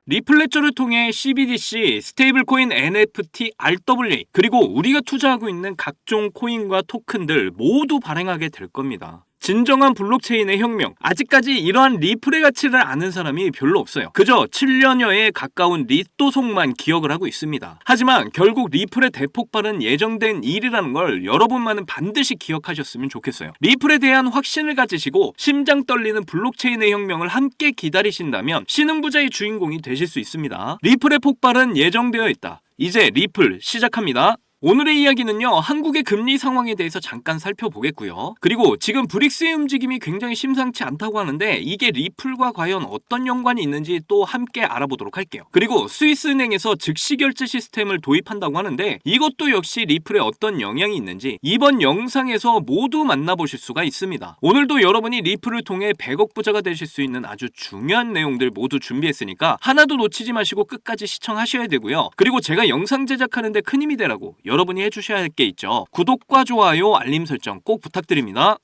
리플레저를 통해 CBDC, 스테이블코인 NFT, RWA, 그리고 우리가 투자하고 있는 각종 코인과 토큰들 모두 발행하게 될 겁니다. 진정한 블록체인의 혁명. 아직까지 이러한 리플의 가치를 아는 사람이 별로 없어요. 그저 7년여에 가까운 리또송만 기억을 하고 있습니다. 하지만 결국 리플의 대폭발은 예정된 일이라는 걸 여러분만은 반드시 기억하셨으면 좋겠어요. 리플에 대한 확신을 가지시고 심장 떨리는 블록체인의 혁명을 함께 기다리신다면 신흥부자의 주인공이 되실 수 있습니다. 리플의 폭발은 예정되어 있다. 이제 리플 시작합니다. 오늘의 이야기는요, 한국의 금리 상황에 대해서 잠깐 살펴보겠고요. 그리고 지금 브릭스의 움직임이 굉장히 심상치 않다고 하는데 이게 리플과 과연 어떤 연관이 있는지 또 함께 알아보도록 할게요. 그리고 스위스은행에서 즉시 결제 시스템을 도입한다고 하는데 이것도 역시 리플에 어떤 영향이 있는지 이번 영상에서 모두 만나보실 수가 있습니다. 오늘도 여러분이 리플을 통해 100억 부자가 되실 수 있는 아주 중요한 내용들 모두 준비했으니까 하나도 놓치지 마시고 끝까지 시청하셔야 되고요. 그리고 제가 영상 제작하는데 큰 힘이 되라고 여러분이 해주셔야 할 게 있죠. 구독과 좋아요, 알림 설정 꼭 부탁드립니다.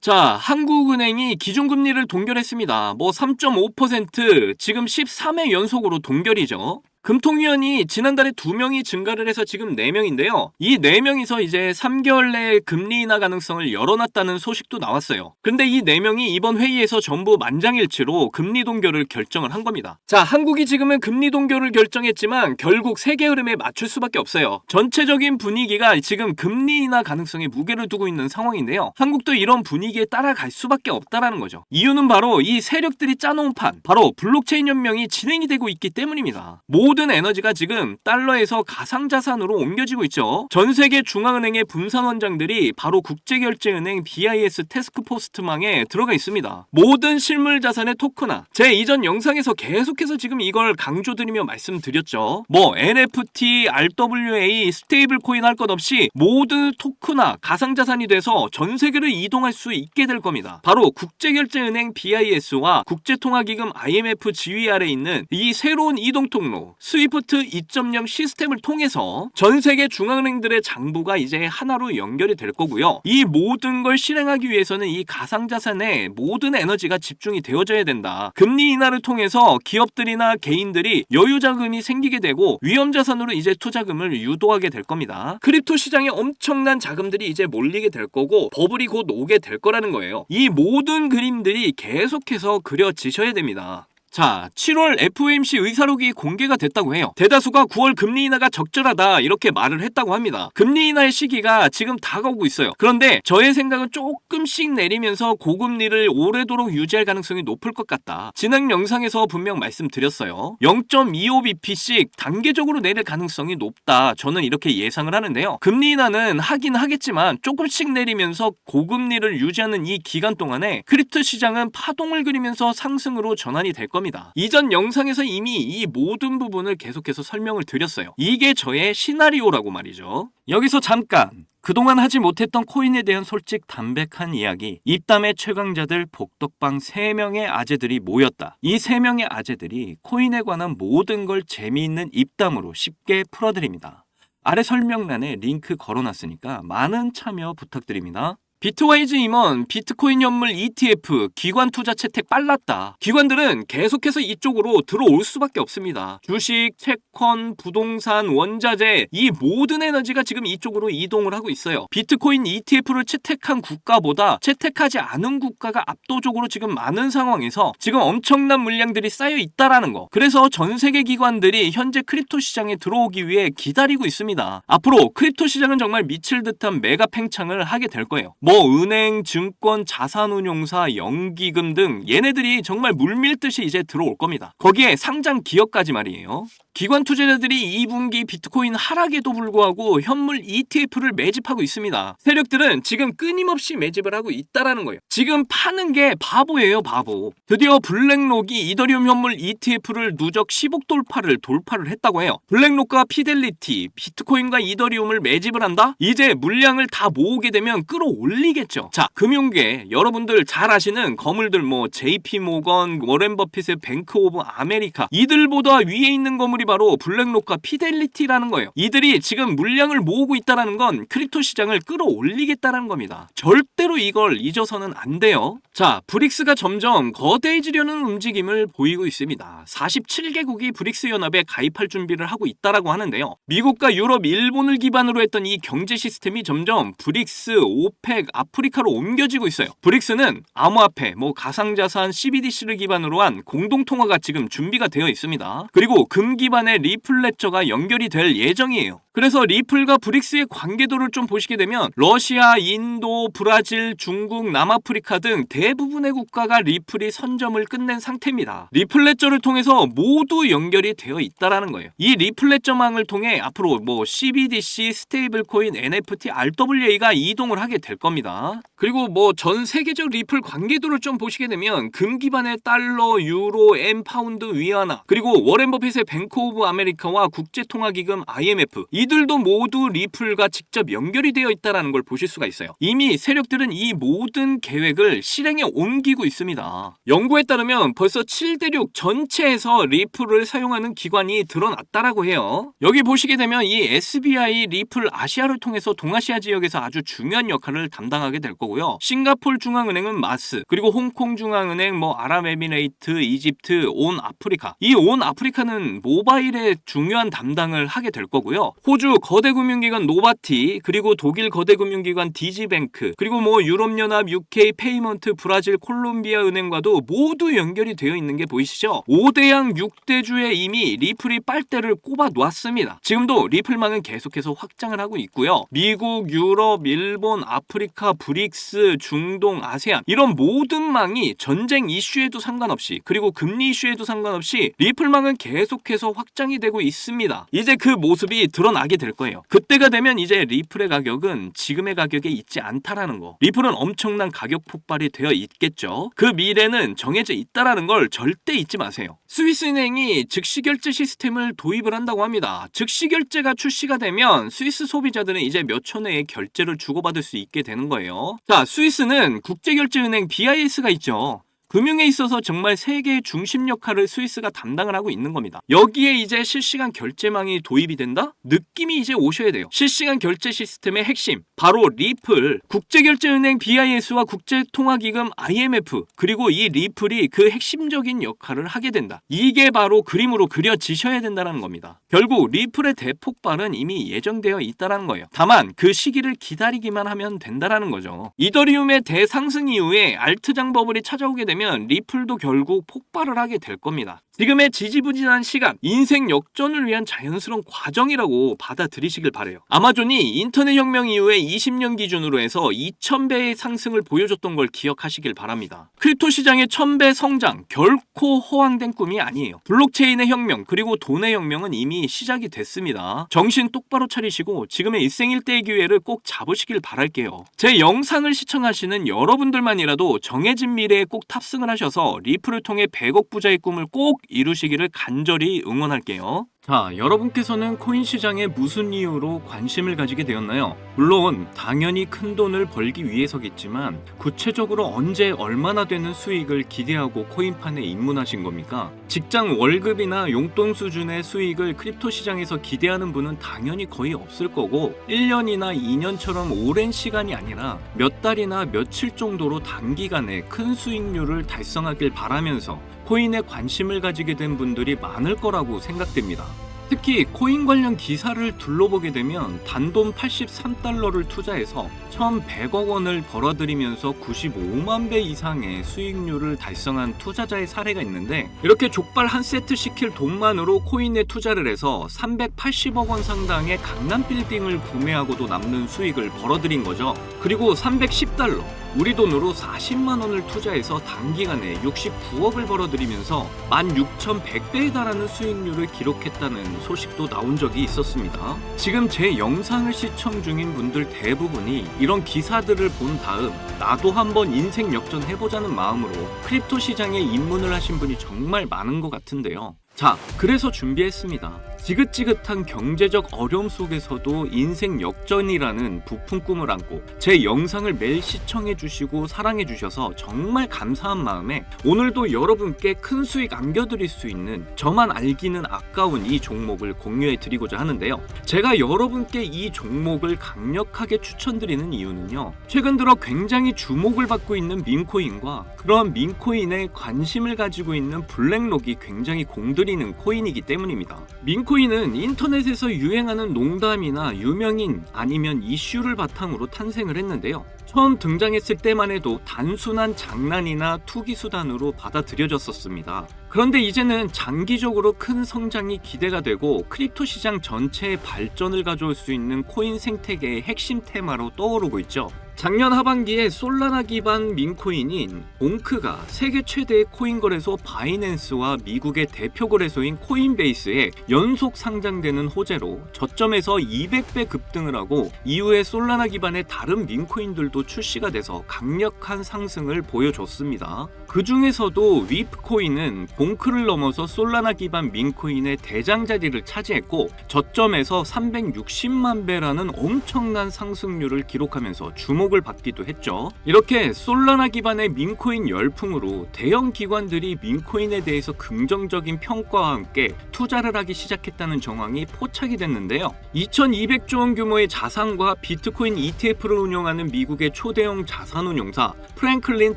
자, 한국은행이 기준금리를 동결했습니다. 3.5%, 지금 13회 연속으로 동결이죠. 금통위원이 지난달에 2명이 증가를 해서 지금 4명인데요. 이 4명이서 이제 3개월 내에 금리 인하 가능성을 열어놨다는 소식도 나왔어요. 근데 이 4명이 이번 회의에서 전부 만장일치로 금리 동결을 결정을 한 겁니다. 자, 한국이 지금은 금리 동결을 결정했지만 결국 세계 흐름에 맞출 수밖에 없어요. 전체적인 분위기가 지금 금리 인하 가능성에 무게를 두고 있는 상황인데요. 한국도 이런 분위기에 따라갈 수밖에 없다라는 거죠. 이유는 바로 이 세력들이 짜놓은 판, 바로 블록체인 연명이 진행이 되고 있기 때문입니다. 모든 에너지가 지금 달러에서 가상자산으로 옮겨지고 있죠. 전 세계 중앙은행의 분산원장들이 바로 국제결제은행 BIS 태스크포스트망에 들어가 있습니다. 모든 실물자산의 토큰화. 제 이전 영상에서 계속해서 지금 이걸 강조드리며 말씀드렸죠. NFT, RWA, 스테이블코인 할 것 없이 모든 토큰화, 가상자산이 돼서 전 세계를 이동할 수 있게 될 겁니다. 바로 국제결제은행 BIS와 국제통화기금 IMF 지휘 아래 있는 이 새로운 이동통로 스위프트 2.0 시스템을 통해서 전 세계 중앙은행들의 장부가 이제 하나로 연결이 될 거고요. 이 모든 걸 실행하기 위해서는 이 가상자산에 모든 에너지가 집중이 되어져야 된다. 금리 인하를 통해서 기업들이나 개인들이 여유자금이 생기게 되고 위험자산으로 이제 투자금을 유도하게 될 겁니다. 크립토 시장에 엄청난 자금들이 이제 몰리게 될 거고 버블이 곧 오게 될 거라는 거예요. 이 모든 그림들이 계속해서 그려지셔야 됩니다. 자, 7월 FOMC 의사록이 공개가 됐다고 해요. 대다수가 9월 금리 인하가 적절하다 이렇게 말을 했다고 합니다. 금리 인하의 시기가 지금 다가오고 있어요. 그런데 저의 생각은 조금씩 내리면서 고금리를 오래도록 유지할 가능성이 높을 것 같다. 지난 영상에서 분명 말씀드렸어요. 0.25bp씩 단계적으로 내릴 가능성이 높다. 저는 이렇게 예상을 하는데요. 금리 인하는 하긴 하겠지만 조금씩 내리면서 고금리를 유지하는 이 기간 동안에 크립토 시장은 파동을 그리면서 상승으로 전환이 될 겁니다. 이전 영상에서 이미 이 모든 부분을 계속해서 설명을 드렸어요. 이게 저의 시나리오라고 말이죠. 여기서 잠깐 그동안 하지 못했던 코인에 대한 솔직 담백한 이야기. 입담의 최강자들 복덕방 3명의 아재들이 모였다. 이 3명의 아재들이 코인에 관한 모든 걸 재미있는 입담으로 쉽게 풀어드립니다. 아래 설명란에 링크 걸어놨으니까 많은 참여 부탁드립니다. 비트와이즈 임원, 비트코인 현물 ETF, 기관 투자 채택 빨랐다. 기관들은 계속해서 이쪽으로 들어올 수밖에 없습니다. 주식, 채권, 부동산, 원자재 이 모든 에너지가 지금 이쪽으로 이동을 하고 있어요. 비트코인 ETF를 채택한 국가보다 채택하지 않은 국가가 압도적으로 지금 많은 상황에서 지금 엄청난 물량들이 쌓여 있다라는 거. 그래서 전 세계 기관들이 현재 크립토 시장에 들어오기 위해 기다리고 있습니다. 앞으로 크립토 시장은 정말 미칠 듯한 메가 팽창을 하게 될 거예요. 은행, 증권, 자산운용사, 연기금 등 얘네들이 정말 물밀듯이 이제 들어올 겁니다. 거기에 상장 기업까지 말이에요. 기관 투자자들이 2분기 비트코인 하락에도 불구하고 현물 ETF를 매집하고 있습니다. 세력들은 지금 끊임없이 매집을 하고 있다라는 거예요. 지금 파는 게 바보예요, 바보. 드디어 블랙록이 이더리움 현물 ETF를 누적 10억 돌파를 했다고 해요. 블랙록과 피델리티, 비트코인과 이더리움을 매집을 한다? 이제 물량을 다 모으게 되면 끌어올리겠죠. 자, 금융계 여러분들 잘 아시는 거물들 JP모건, 워렌 버핏의 뱅크 오브 아메리카 이들보다 위에 있는 거물이 바로 블랙록과 피델리티라는 거예요. 이들이 지금 물량을 모으고 있다는 건 크립토 시장을 끌어올리겠다는 겁니다. 절대로 이걸 잊어서는 안 돼요. 자, 브릭스가 점점 거대해지려는 움직임을 보이고 있습니다. 47개국이 브릭스 연합에 가입할 준비를 하고 있다라고 하는데요. 미국과 유럽, 일본을 기반으로 했던 이 경제 시스템이 점점 브릭스, 오펙, 아프리카로 옮겨지고 있어요. 브릭스는 암호화폐, 가상자산, CBDC를 기반으로 한 공동통화가 지금 준비가 되어 있습니다. 그리고 금 기반의 리플 레저가 연결이 될 예정이에요. 그래서 리플과 브릭스의 관계도를 좀 보시게 되면 러시아, 인도, 브라질, 중국, 남아프리카 등 대부분의 국가가 리플이 선점을 끝낸 상태입니다. 리플 레저를 통해서 모두 연결이 되어 있다라는 거예요. 이 리플 레저망을 통해 앞으로 CBDC, 스테이블 코인, NFT, RWA가 이동을 하게 될 겁니다. 그리고 전 세계적 리플 관계도를 좀 보시게 되면 금 기반의 달러, 유로, 엔, 파운드, 위안화, 그리고 워렌 버핏의 뱅크 오브 아메리카와 국제통화기금 IMF, 이들도 모두 리플과 직접 연결이 되어 있다는 걸 보실 수가 있어요. 이미 세력들은 이 모든 계획을 실행에 옮기고 있습니다. 연구에 따르면 벌써 7대륙 전체에서 리플을 사용하는 기관이 드러났다라고 해요. 여기 보시게 되면 이 SBI 리플 아시아를 통해서 동아시아 지역에서 아주 중요한 역할을 담당하게 될 거고요. 싱가폴 중앙은행은 마스, 그리고 홍콩 중앙은행, 아랍에미레이트, 이집트, 온 아프리카. 이 온 아프리카는 모바일에 중요한 담당을 하게 될 거고요. 호주 거대 금융기관 노바티, 그리고 독일 거대 금융기관 디지뱅크, 그리고 유럽연합, UK, 페이먼트, 브라질, 콜롬비아 은행과도 모두 연결이 되어 있는 게 보이시죠? 5대양 6대주에 이미 리플이 빨대를 꼽아 놓았습니다. 지금도 리플망은 계속해서 확장을 하고 있고요. 미국, 유럽, 일본, 아프리카, 브릭스, 중동, 아세안 이런 모든 망이 전쟁 이슈에도 상관없이, 그리고 금리 이슈에도 상관없이 리플망은 계속해서 확장이 되고 있습니다. 이제 그 모습이 드러나게 될 거예요. 그때가 되면 이제 리플의 가격은 지금의 가격에 있지 않다라는 거. 리플은 엄청난 가격 폭발이 되어 있겠죠. 그 미래는 정해져 있다라는 걸 절대 잊지 마세요. 스위스은행이 즉시 결제 시스템을 도입을 한다고 합니다. 즉시 결제가 출시가 되면 스위스 소비자들은 이제 몇 초 내에 결제를 주고받을 수 있게 되는 거예요. 자, 스위스는 국제결제은행 BIS가 있죠. 금융에 있어서 정말 세계의 중심 역할을 스위스가 담당을 하고 있는 겁니다. 여기에 이제 실시간 결제망이 도입이 된다? 느낌이 이제 오셔야 돼요. 실시간 결제 시스템의 핵심, 바로 리플, 국제결제은행 BIS와 국제통화기금 IMF, 그리고 이 리플이 그 핵심적인 역할을 하게 된다. 이게 바로 그림으로 그려지셔야 된다는 겁니다. 결국 리플의 대폭발은 이미 예정되어 있다는 거예요. 다만 그 시기를 기다리기만 하면 된다는 거죠. 이더리움의 대상승 이후에 알트장 버블이 찾아오게 되면 리플도 결국 폭발을 하게 될 겁니다. 지금의 지지부진한 시간, 인생 역전을 위한 자연스러운 과정이라고 받아들이시길 바래요. 아마존이 인터넷 혁명 이후에 20년 기준으로 해서 2000배의 상승을 보여줬던 걸 기억하시길 바랍니다. 크립토 시장의 1000배 성장 결코 허황된 꿈이 아니에요. 블록체인의 혁명, 그리고 돈의 혁명은 이미 시작이 됐습니다. 정신 똑바로 차리시고 지금의 일생일대의 기회를 꼭 잡으시길 바랄게요. 제 영상을 시청하시는 여러분들만이라도 정해진 미래에 꼭 탑승을 하셔서 리플을 통해 100억 부자의 꿈을 꼭 이루시기를 간절히 응원할게요. 자, 여러분께서는 코인 시장에 무슨 이유로 관심을 가지게 되었나요? 물론 당연히 큰 돈을 벌기 위해서겠지만 구체적으로 언제 얼마나 되는 수익을 기대하고 코인판에 입문하신 겁니까? 직장 월급이나 용돈 수준의 수익을 크립토 시장에서 기대하는 분은 당연히 거의 없을 거고 1년이나 2년처럼 오랜 시간이 아니라 몇 달이나 며칠 정도로 단기간에 큰 수익률을 달성하길 바라면서 코인에 관심을 가지게 된 분들이 많을 거라고 생각됩니다. 특히 코인 관련 기사를 둘러보게 되면 단돈 83달러를 투자해서 1,100억 원을 벌어들이면서 95만 배 이상의 수익률을 달성한 투자자의 사례가 있는데, 이렇게 족발 한 세트 시킬 돈만으로 코인에 투자를 해서 380억 원 상당의 강남 빌딩을 구매하고도 남는 수익을 벌어들인 거죠. 그리고 310달러, 우리 돈으로 40만 원을 투자해서 단기간에 69억을 벌어들이면서 16,100배에 달하는 수익률을 기록했다는 소식도 나온 적이 있었습니다. 지금 제 영상을 시청 중인 분들 대부분이 이런 기사들을 본 다음 나도 한번 인생 역전해보자는 마음으로 크립토 시장에 입문을 하신 분이 정말 많은 것 같은데요. 자, 그래서 준비했습니다. 지긋지긋한 경제적 어려움 속에서도 인생 역전이라는 부푼 꿈을 안고 제 영상을 매일 시청해주시고 사랑해주셔서 정말 감사한 마음에 오늘도 여러분께 큰 수익 안겨드릴 수 있는 저만 알기는 아까운 이 종목을 공유해드리고자 하는데요. 제가 여러분께 이 종목을 강력하게 추천드리는 이유는요, 최근 들어 굉장히 주목을 받고 있는 민코인과 그런 민코인에 관심을 가지고 있는 블랙록이 굉장히 공들이는 코인이기 때문입니다. 민코인은 인터넷에서 유행하는 농담이나 유명인 아니면 이슈를 바탕으로 탄생을 했는데요. 처음 등장했을 때만 해도 단순한 장난이나 투기 수단으로 받아들여졌었습니다. 그런데 이제는 장기적으로 큰 성장이 기대가 되고 크립토 시장 전체의 발전을 가져올 수 있는 코인 생태계의 핵심 테마로 떠오르고 있죠. 작년 하반기에 솔라나 기반 민코인인 봉크가 세계 최대의 코인 거래소 바이낸스와 미국의 대표 거래소인 코인베이스에 연속 상장되는 호재로 저점에서 200배 급등을 하고 이후에 솔라나 기반의 다른 민코인들도 출시가 돼서 강력한 상승을 보여줬습니다. 그 중에서도 위프코인은 봉크를 넘어서 솔라나 기반 민코인의 대장 자리를 차지했고 저점에서 360만 배라는 엄청난 상승률을 기록하면서 주목을 받기도 했죠. 이렇게 솔라나 기반의 민코인 열풍으로 대형 기관들이 민코인에 대해서 긍정적인 평가와 함께 투자를 하기 시작했다는 정황이 포착이 됐는데요. 2200조 원 규모의 자산과 비트코인 ETF를 운영하는 미국의 초대형 자산운용사 프랭클린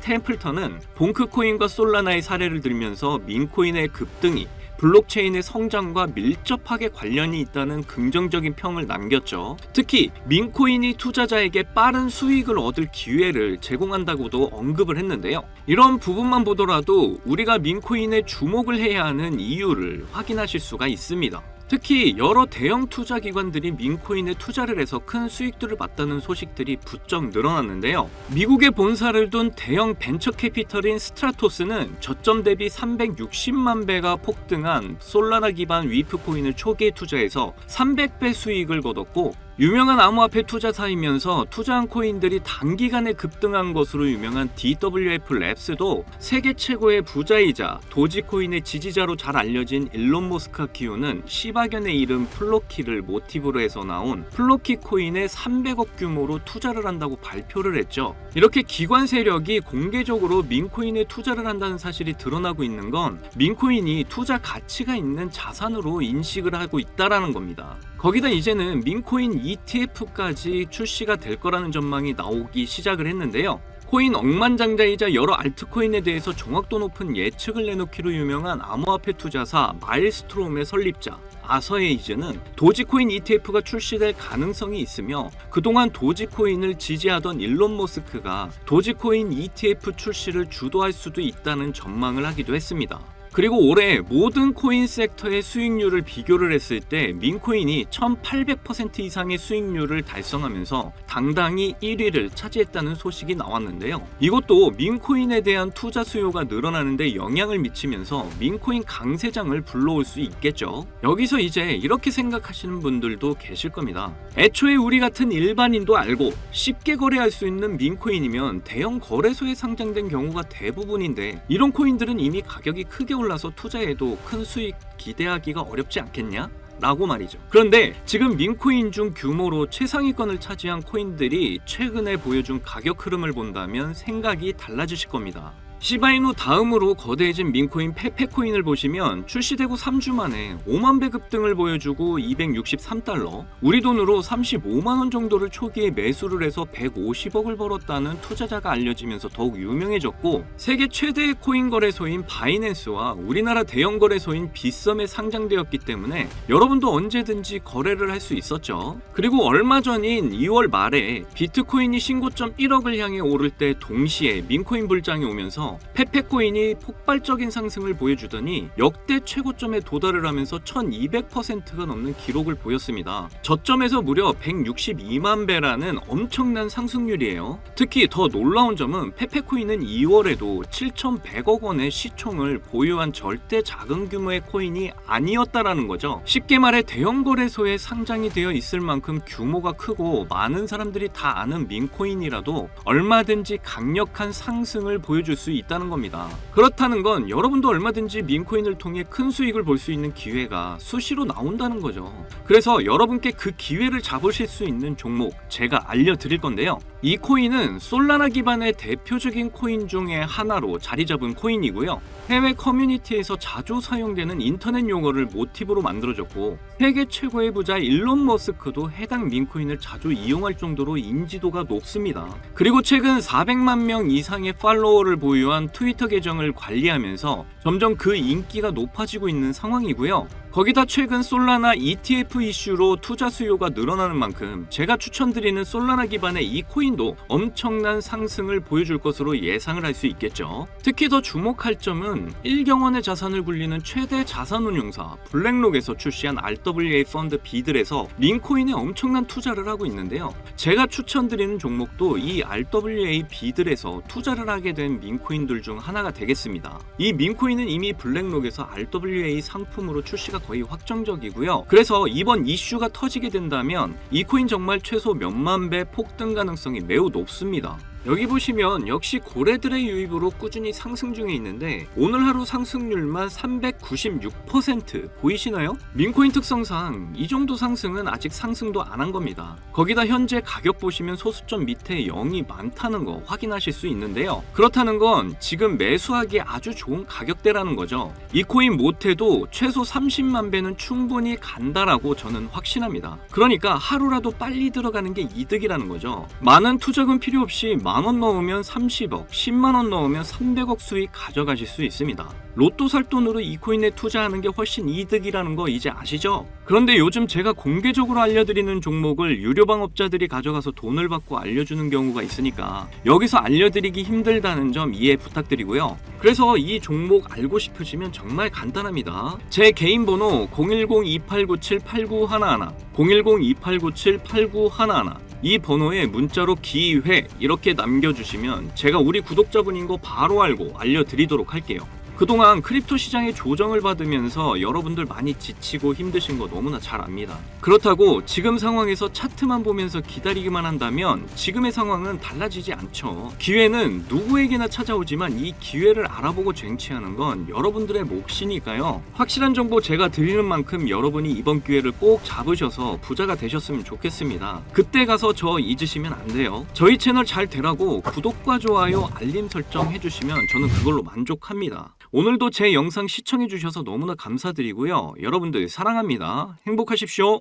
템플턴은 봉크코인과 솔라나의 사례를 들면서 민코인의 급등이 블록체인의 성장과 밀접하게 관련이 있다는 긍정적인 평을 남겼죠. 특히 민코인이 투자자에게 빠른 수익을 얻을 기회를 제공한다고도 언급을 했는데요. 이런 부분만 보더라도 우리가 민코인에 주목을 해야 하는 이유를 확인하실 수가 있습니다. 특히 여러 대형 투자 기관들이 민코인에 투자를 해서 큰 수익들을 봤다는 소식들이 부쩍 늘어났는데요. 미국에 본사를 둔 대형 벤처 캐피털인 스트라토스는 저점 대비 360만 배가 폭등한 솔라나 기반 위프코인을 초기에 투자해서 300배 수익을 거뒀고, 유명한 암호화폐 투자사이면서 투자한 코인들이 단기간에 급등한 것으로 유명한 DWF 랩스도 세계 최고의 부자이자 도지코인의 지지자로 잘 알려진 일론 머스크가 키우는 시바견의 이름 플로키를 모티브로 해서 나온 플로키 코인에 300억 규모로 투자를 한다고 발표를 했죠. 이렇게 기관 세력이 공개적으로 민코인에 투자를 한다는 사실이 드러나고 있는 건 민코인이 투자 가치가 있는 자산으로 인식을 하고 있다라는 겁니다. 거기다 이제는 민코인 ETF까지 출시가 될 거라는 전망이 나오기 시작을 했는데요. 코인 억만장자이자 여러 알트코인에 대해서 정확도 높은 예측을 내놓기로 유명한 암호화폐 투자사 마일스트롬의 설립자 아서에이즈는 도지코인 ETF가 출시될 가능성이 있으며, 그동안 도지코인을 지지하던 일론 머스크가 도지코인 ETF 출시를 주도할 수도 있다는 전망을 하기도 했습니다. 그리고 올해 모든 코인 섹터의 수익률을 비교를 했을 때 민코인이 1800% 이상의 수익률을 달성하면서 당당히 1위를 차지했다는 소식이 나왔는데요. 이것도 민코인에 대한 투자 수요가 늘어나는데 영향을 미치면서 민코인 강세장을 불러올 수 있겠죠. 여기서 이제 이렇게 생각하시는 분들도 계실 겁니다. 애초에 우리 같은 일반인도 알고 쉽게 거래할 수 있는 민코인이면 대형 거래소에 상장된 경우가 대부분인데, 이런 코인들은 이미 가격이 크게 올라서 투자해도 큰 수익 기대하기가 어렵지 않겠냐? 라고 말이죠. 그런데 지금 민코인 중 규모로 최상위권을 차지한 코인들이 최근에 보여준 가격 흐름을 본다면 생각이 달라지실 겁니다. 시바이누 다음으로 거대해진 민코인 페페코인을 보시면 출시되고 3주 만에 5만 배 급등을 보여주고 263달러, 우리 돈으로 35만원 정도를 초기에 매수를 해서 150억을 벌었다는 투자자가 알려지면서 더욱 유명해졌고, 세계 최대의 코인 거래소인 바이낸스와 우리나라 대형 거래소인 빗썸에 상장되었기 때문에 여러분도 언제든지 거래를 할 수 있었죠. 그리고 얼마 전인 2월 말에 비트코인이 신고점 1억을 향해 오를 때 동시에 민코인 불장이 오면서 페페코인이 폭발적인 상승을 보여주더니 역대 최고점에 도달을 하면서 1200%가 넘는 기록을 보였습니다. 저점에서 무려 162만 배라는 엄청난 상승률이에요. 특히 더 놀라운 점은 페페코인은 2월에도 7,100억 원의 시총을 보유한 절대 작은 규모의 코인이 아니었다라는 거죠. 쉽게 말해 대형 거래소에 상장이 되어 있을 만큼 규모가 크고 많은 사람들이 다 아는 민코인이라도 얼마든지 강력한 상승을 보여줄 수 있다는 겁니다. 그렇다는 건 여러분도 얼마든지 민코인을 통해 큰 수익을 볼 수 있는 기회가 수시로 나온다는 거죠. 그래서 여러분께 그 기회를 잡으실 수 있는 종목 제가 알려드릴 건데요. 이 코인은 솔라나 기반의 대표적인 코인 중에 하나로 자리 잡은 코인이고요. 해외 커뮤니티에서 자주 사용되는 인터넷 용어를 모티브로 만들어졌고, 세계 최고의 부자 일론 머스크도 해당 민코인을 자주 이용할 정도로 인지도가 높습니다. 그리고 최근 400만 명 이상의 팔로워를 보유한 트위터 계정을 관리하면서 점점 그 인기가 높아지고 있는 상황이고요. 거기다 최근 솔라나 ETF 이슈로 투자 수요가 늘어나는 만큼 제가 추천드리는 솔라나 기반의 이 코인도 엄청난 상승을 보여줄 것으로 예상을 할 수 있겠죠. 특히 더 주목할 점은 1경원의 자산을 굴리는 최대 자산운용사 블랙록에서 출시한 RWA 펀드 비들에서 민코인에 엄청난 투자를 하고 있는데요. 제가 추천드리는 종목도 이 RWA 비들에서 투자를 하게 된 민코인들 중 하나가 되겠습니다. 이 민코인은 이미 블랙록에서 RWA 상품으로 출시가 거의 확정적이고요. 그래서 이번 이슈가 터지게 된다면 이 코인 정말 최소 몇만 배 폭등 가능성이 매우 높습니다. 여기 보시면 역시 고래들의 유입으로 꾸준히 상승 중에 있는데 오늘 하루 상승률만 396% 보이시나요? 민코인 특성상 이 정도 상승은 아직 상승도 안 한 겁니다. 거기다 현재 가격 보시면 소수점 밑에 0이 많다는 거 확인하실 수 있는데요. 그렇다는 건 지금 매수하기에 아주 좋은 가격대라는 거죠. 이 코인 못해도 최소 30만 배는 충분히 간다라고 저는 확신합니다. 그러니까 하루라도 빨리 들어가는 게 이득이라는 거죠. 많은 투자금 필요 없이 만원 넣으면 30억, 10만원 넣으면 300억 수익 가져가실 수 있습니다. 로또 살 돈으로 이 코인에 투자하는 게 훨씬 이득이라는 거 이제 아시죠? 그런데 요즘 제가 공개적으로 알려드리는 종목을 유료방업자들이 가져가서 돈을 받고 알려주는 경우가 있으니까 여기서 알려드리기 힘들다는 점 이해 부탁드리고요. 그래서 이 종목 알고 싶으시면 정말 간단합니다. 제 개인 번호 010-2897-8911 010-2897-8911 이 번호에 문자로 기회 이렇게 남겨주시면 제가 우리 구독자분인 거 바로 알고 알려드리도록 할게요. 그동안 크립토 시장의 조정을 받으면서 여러분들 많이 지치고 힘드신 거 너무나 잘 압니다. 그렇다고 지금 상황에서 차트만 보면서 기다리기만 한다면 지금의 상황은 달라지지 않죠. 기회는 누구에게나 찾아오지만 이 기회를 알아보고 쟁취하는 건 여러분들의 몫이니까요. 확실한 정보 제가 드리는 만큼 여러분이 이번 기회를 꼭 잡으셔서 부자가 되셨으면 좋겠습니다. 그때 가서 저 잊으시면 안 돼요. 저희 채널 잘 되라고 구독과 좋아요, 알림 설정 해주시면 저는 그걸로 만족합니다. 오늘도 제 영상 시청해주셔서 너무나 감사드리고요. 여러분들 사랑합니다. 행복하십시오.